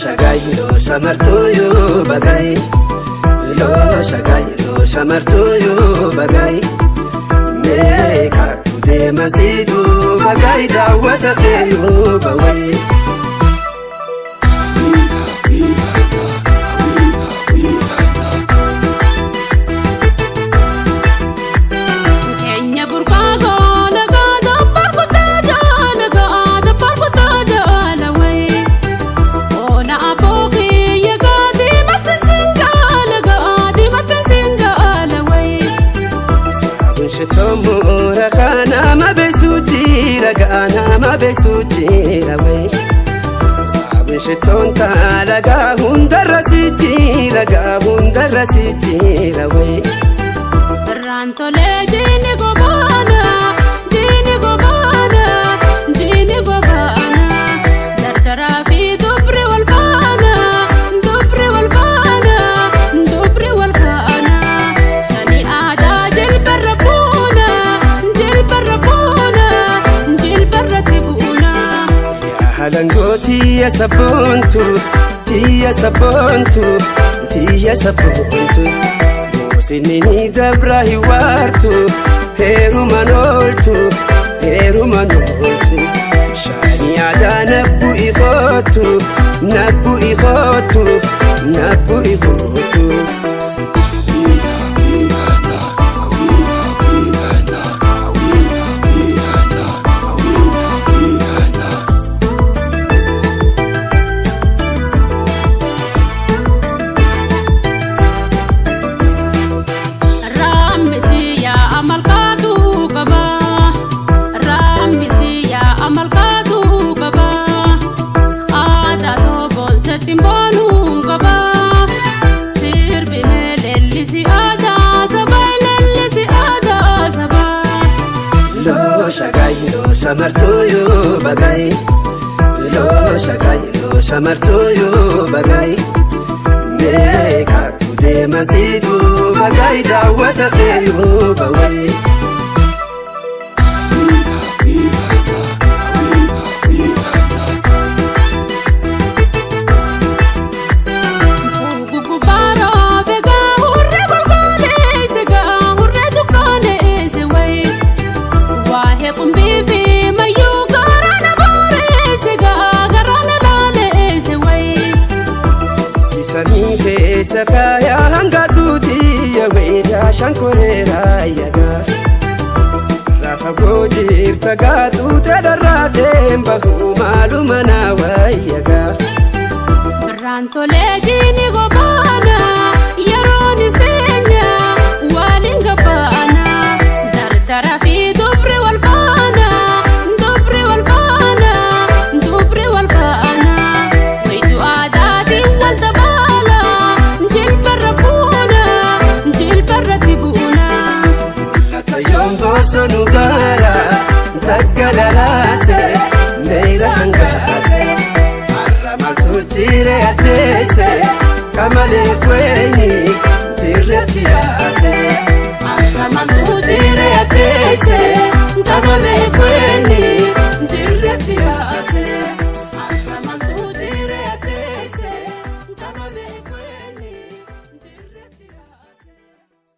shagai lo shamartoyo bagai lo shagai lo shamartoyo bagai me katude masidu bagai dawata keyo bawai Shitomura kana mabesujira kana mabesujira we sabun shiton kala ga hundarasijira we ranto le jini gobana dardara fi dubri wal fana shani ada jil barrabuna ya halangoti ya sabuntu Sinini dabra hiwartu heru manoltu shani ada nabu ikhotu Shamartoyo bagai lo shagai lo shamartoyo bagai me katude masidu bagai dawata keyo bawai Sakaya hangatuti ya weda shankorera yaga rafa gojir tagatu tadarate mbahu malumana wayaga ranto le jini gobana yaroni senya walinga bana dardara fi dubri wal fana waidu adati wal dabala jil barratibuna yombo sonugara tagalarase meira hangase arramal sujire adese kamale fue